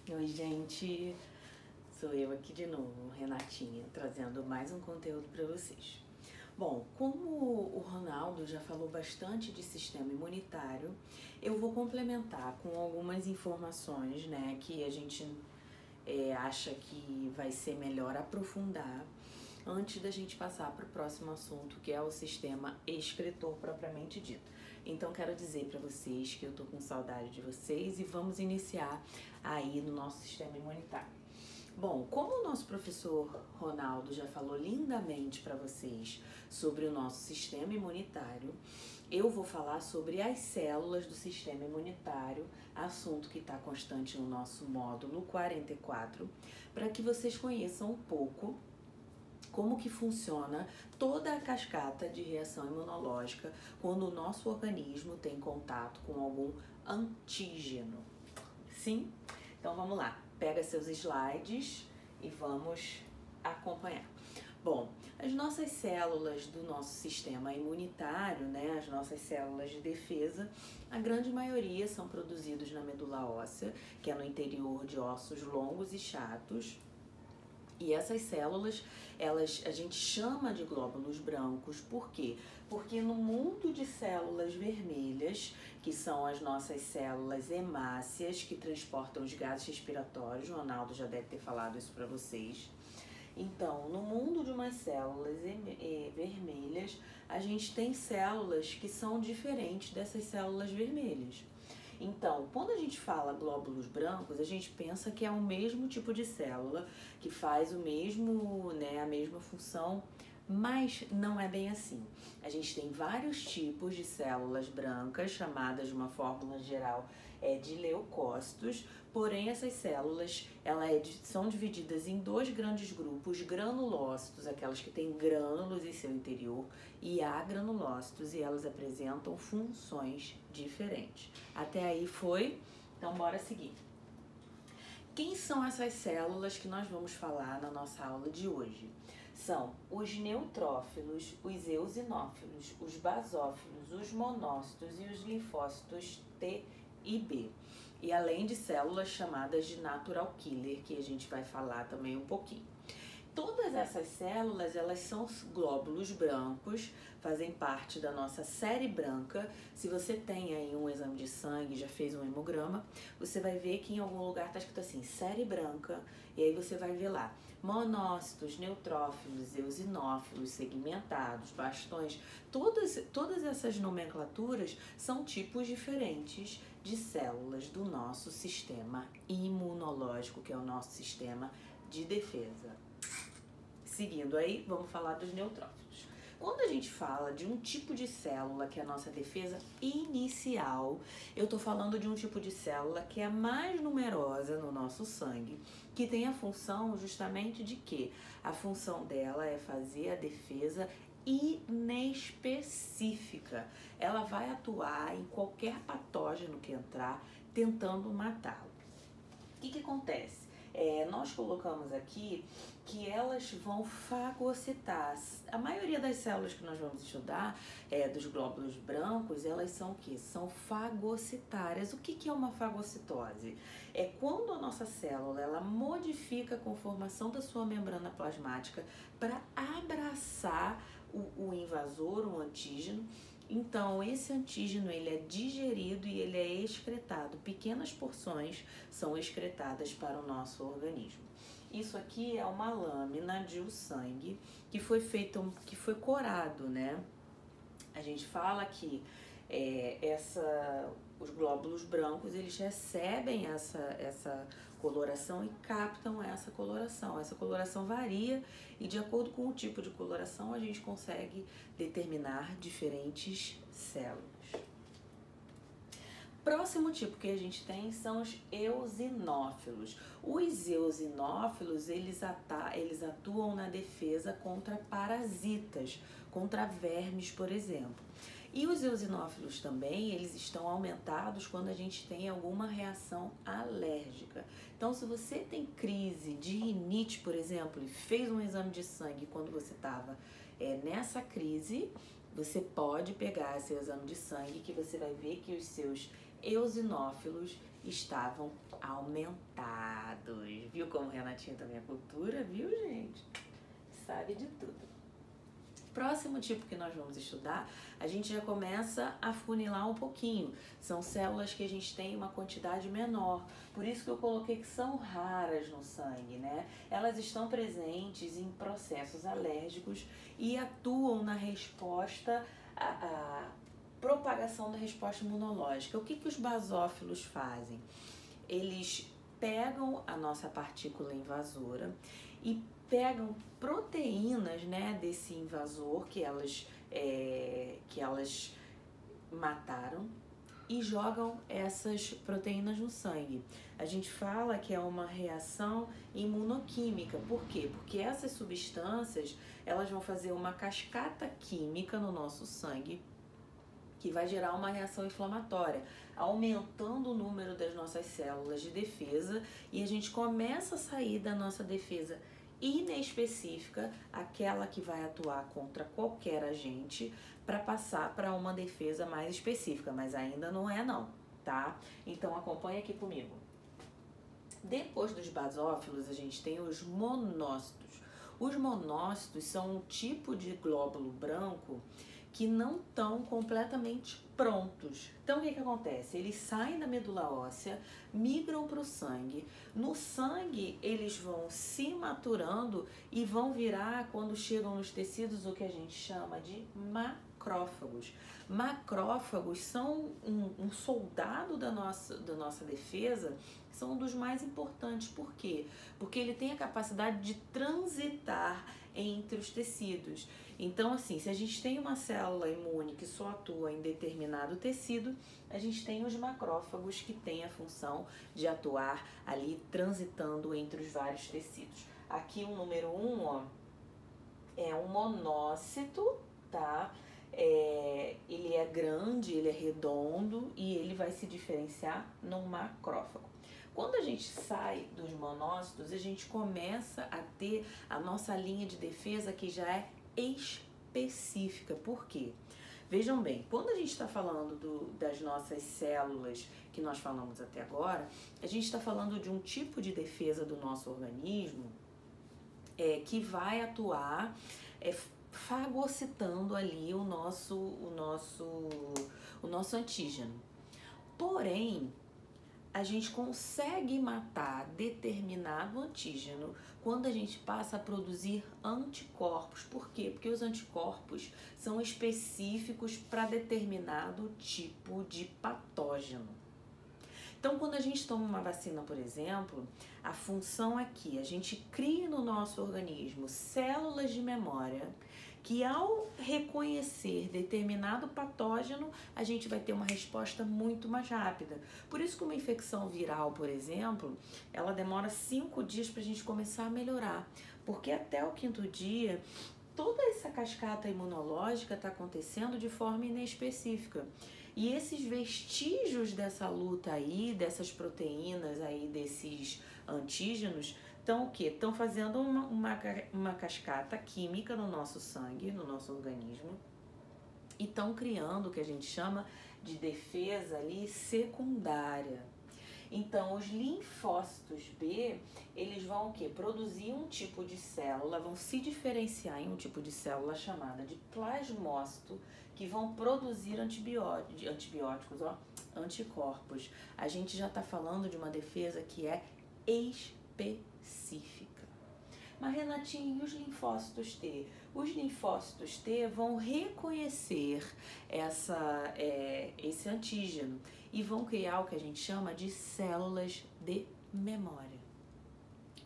Oi, gente, sou eu aqui de novo, Renatinha, trazendo mais um conteúdo para vocês. Bom, como o Ronaldo já falou bastante de sistema imunitário, eu vou complementar com algumas informações, né, que a gente acha que vai ser melhor aprofundar antes da gente passar para o próximo assunto, que é o sistema excretor propriamente dito. Então quero dizer para vocês que eu tô com saudade de vocês e vamos iniciar aí no nosso sistema imunitário. Bom, como o nosso professor Ronaldo já falou lindamente para vocês sobre o nosso sistema imunitário, eu vou falar sobre as células do sistema imunitário, assunto que está constante no nosso módulo 44, para que vocês conheçam um pouco como que funciona toda a cascata de reação imunológica quando o nosso organismo tem contato com algum antígeno. Sim? Então vamos lá, pega seus slides e vamos acompanhar. Bom, as nossas células do nosso sistema imunitário, né, as nossas células de defesa, a grande maioria são produzidas na medula óssea, que é no interior de ossos longos e chatos. E essas células, a gente chama de glóbulos brancos, por quê? Porque no mundo de células vermelhas, que são as nossas células hemácias, que transportam os gases respiratórios, o Ronaldo já deve ter falado isso para vocês. Então, no mundo de umas células vermelhas, a gente tem células que são diferentes dessas células vermelhas. Então, quando a gente fala glóbulos brancos, a gente pensa que é o mesmo tipo de célula, que faz o mesmo, né, a mesma função, mas não é bem assim. A gente tem vários tipos de células brancas, chamadas de uma fórmula geral de leucócitos, porém essas células são divididas em dois grandes grupos, granulócitos, aquelas que têm grânulos em seu interior, e agranulócitos, e elas apresentam funções diferentes. Até aí foi? Então bora seguir. Quem são essas células que nós vamos falar na nossa aula de hoje? São os neutrófilos, os eosinófilos, os basófilos, os monócitos e os linfócitos T e B. E além de células chamadas de natural killer, que a gente vai falar também um pouquinho. Todas essas células, elas são glóbulos brancos, fazem parte da nossa série branca. Se você tem aí um exame de sangue, já fez um hemograma, você vai ver que em algum lugar está escrito assim, série branca, e aí você vai ver lá, monócitos, neutrófilos, eosinófilos, segmentados, bastões, todas essas nomenclaturas são tipos diferentes de células do nosso sistema imunológico, que é o nosso sistema de defesa. Seguindo aí, vamos falar dos neutrófilos. Quando a gente fala de um tipo de célula que é a nossa defesa inicial, eu tô falando de um tipo de célula que é a mais numerosa no nosso sangue, que tem a função justamente de quê? A função dela é fazer a defesa inespecífica. Ela vai atuar em qualquer patógeno que entrar, tentando matá-lo. O que acontece? Nós colocamos aqui que elas vão fagocitar. A maioria das células que nós vamos estudar, dos glóbulos brancos, elas são o quê? São fagocitárias. O que é uma fagocitose? É quando a nossa célula ela modifica a conformação da sua membrana plasmática para abraçar o invasor, o antígeno. Então, esse antígeno ele é digerido e ele é excretado. Pequenas porções são excretadas para o nosso organismo. Isso aqui é uma lâmina de sangue que foi corado, né? A gente fala que os glóbulos brancos eles recebem essa coloração e captam essa coloração. Essa coloração varia e de acordo com o tipo de coloração a gente consegue determinar diferentes células. Próximo tipo que a gente tem são os eosinófilos. Os eosinófilos, eles atuam na defesa contra parasitas, contra vermes, por exemplo. E os eosinófilos também, eles estão aumentados quando a gente tem alguma reação alérgica. Então, se você tem crise de rinite, por exemplo, e fez um exame de sangue quando você estava nessa crise, você pode pegar seu exame de sangue que você vai ver que os seus eosinófilos estavam aumentados. Viu como Renatinho também é cultura? Viu, gente? Sabe de tudo. Próximo tipo que nós vamos estudar, a gente já começa a funilar um pouquinho. São células que a gente tem uma quantidade menor. Por isso que eu coloquei que são raras no sangue, né? Elas estão presentes em processos alérgicos e atuam na resposta à propagação da resposta imunológica. O que os basófilos fazem? Eles pegam a nossa partícula invasora e pegam proteínas, né, desse invasor que elas mataram e jogam essas proteínas no sangue. A gente fala que é uma reação imunoquímica. Por quê? Porque essas substâncias, elas vão fazer uma cascata química no nosso sangue que vai gerar uma reação inflamatória, aumentando o número das nossas células de defesa, e a gente começa a sair da nossa defesa inespecífica, aquela que vai atuar contra qualquer agente, para passar para uma defesa mais específica, mas ainda não é não, tá? Então acompanha aqui comigo. Depois dos basófilos, a gente tem os monócitos. Os monócitos são um tipo de glóbulo branco que não estão completamente prontos. Então, o que acontece? Eles saem da medula óssea, migram para o sangue. No sangue, eles vão se maturando e vão virar, quando chegam nos tecidos, o que a gente chama de macrófagos. Macrófagos são um soldado da nossa defesa, são um dos mais importantes. Por quê? Porque ele tem a capacidade de transitar entre os tecidos. Então, assim, se a gente tem uma célula imune que só atua em determinado tecido, a gente tem os macrófagos que têm a função de atuar ali transitando entre os vários tecidos. Aqui o número 1, ó, é um monócito, tá? Ele é grande, ele é redondo e ele vai se diferenciar num macrófago. Quando a gente sai dos monócitos, a gente começa a ter a nossa linha de defesa que já é específica. Por quê? Vejam bem, quando a gente está falando das nossas células que nós falamos até agora, a gente está falando de um tipo de defesa do nosso organismo que vai atuar fagocitando ali o nosso antígeno. Porém, a gente consegue matar determinado antígeno quando a gente passa a produzir anticorpos. Por quê? Porque os anticorpos são específicos para determinado tipo de patógeno. Então, quando a gente toma uma vacina, por exemplo, a função é que a gente cria no nosso organismo células de memória que, ao reconhecer determinado patógeno, a gente vai ter uma resposta muito mais rápida. Por isso que uma infecção viral, por exemplo, ela demora 5 dias para a gente começar a melhorar, porque até o 5º dia, toda essa cascata imunológica está acontecendo de forma inespecífica. E esses vestígios dessa luta aí, dessas proteínas aí, desses antígenos, estão o quê? Estão fazendo uma cascata química no nosso sangue, no nosso organismo, e estão criando o que a gente chama de defesa ali secundária. Então, os linfócitos B, eles vão o quê? Produzir um tipo de célula, vão se diferenciar em um tipo de célula chamada de plasmócito, que vão produzir antibióticos, anticorpos. A gente já está falando de uma defesa que é específica. Mas, Renatinho, e os linfócitos T? Os linfócitos T vão reconhecer esse antígeno e vão criar o que a gente chama de células de memória.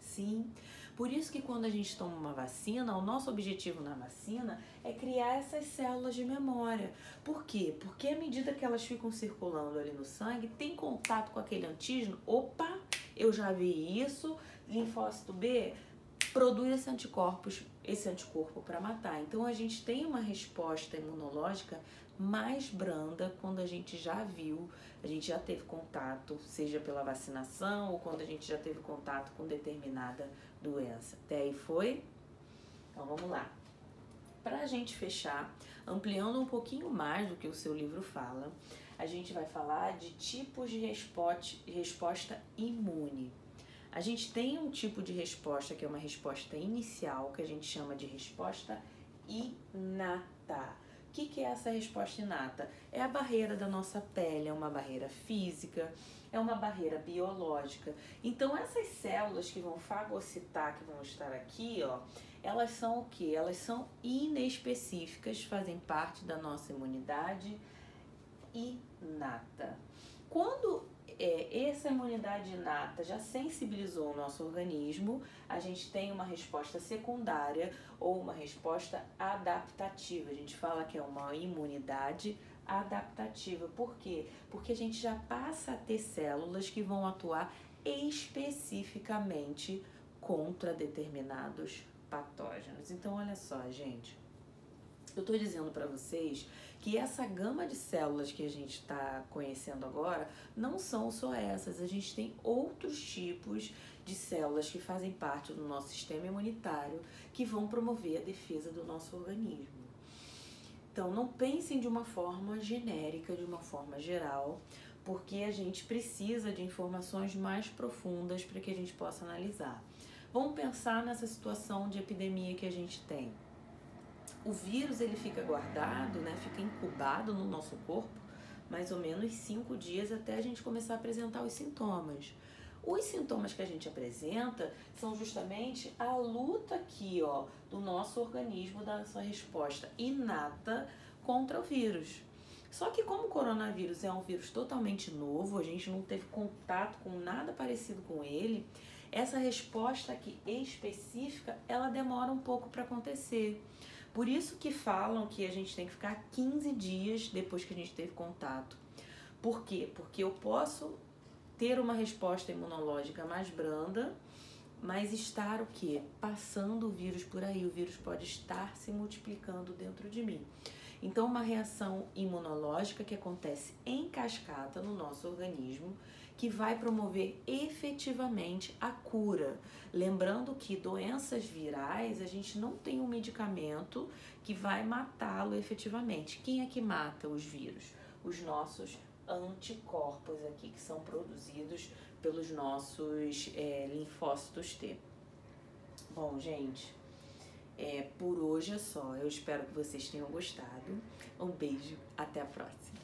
Sim, por isso que quando a gente toma uma vacina, o nosso objetivo na vacina é criar essas células de memória. Por quê? Porque à medida que elas ficam circulando ali no sangue, tem contato com aquele antígeno, opa, eu já vi isso, linfócito B produz esse anticorpo para matar. Então a gente tem uma resposta imunológica mais branda quando a gente já viu, a gente já teve contato, seja pela vacinação ou quando a gente já teve contato com determinada doença. Até aí foi? Então vamos lá. Para a gente fechar, ampliando um pouquinho mais do que o seu livro fala, a gente vai falar de tipos de resposta imune. A gente tem um tipo de resposta que é uma resposta inicial, que a gente chama de resposta inata. O que é essa resposta inata? É a barreira da nossa pele, é uma barreira física, é uma barreira biológica. Então essas células que vão fagocitar, que vão estar aqui, ó, elas são o quê? Elas são inespecíficas, fazem parte da nossa imunidade inata. Quando essa imunidade inata já sensibilizou o nosso organismo, a gente tem uma resposta secundária ou uma resposta adaptativa. A gente fala que é uma imunidade adaptativa. Por quê? Porque a gente já passa a ter células que vão atuar especificamente contra determinados patógenos. Então, olha só, gente. Eu estou dizendo para vocês que essa gama de células que a gente está conhecendo agora não são só essas. A gente tem outros tipos de células que fazem parte do nosso sistema imunitário que vão promover a defesa do nosso organismo. Então, não pensem de uma forma genérica, de uma forma geral, porque a gente precisa de informações mais profundas para que a gente possa analisar. Vamos pensar nessa situação de epidemia que a gente tem. O vírus ele fica guardado, né, fica incubado no nosso corpo mais ou menos 5 dias até a gente começar a apresentar os sintomas. Os sintomas que a gente apresenta são justamente a luta aqui, ó, do nosso organismo, da sua resposta inata contra o vírus. Só que como o coronavírus é um vírus totalmente novo, a gente não teve contato com nada parecido com ele, essa resposta aqui específica, ela demora um pouco para acontecer. Por isso que falam que a gente tem que ficar 15 dias depois que a gente teve contato. Por quê? Porque eu posso ter uma resposta imunológica mais branda, mas estar o quê? Passando o vírus por aí. O vírus pode estar se multiplicando dentro de mim. Então, uma reação imunológica que acontece em cascata no nosso organismo, que vai promover efetivamente a cura. Lembrando que doenças virais, a gente não tem um medicamento que vai matá-lo efetivamente. Quem é que mata os vírus? Os nossos anticorpos aqui, que são produzidos pelos nossos linfócitos T. Bom, gente, por hoje é só. Eu espero que vocês tenham gostado. Um beijo, até a próxima.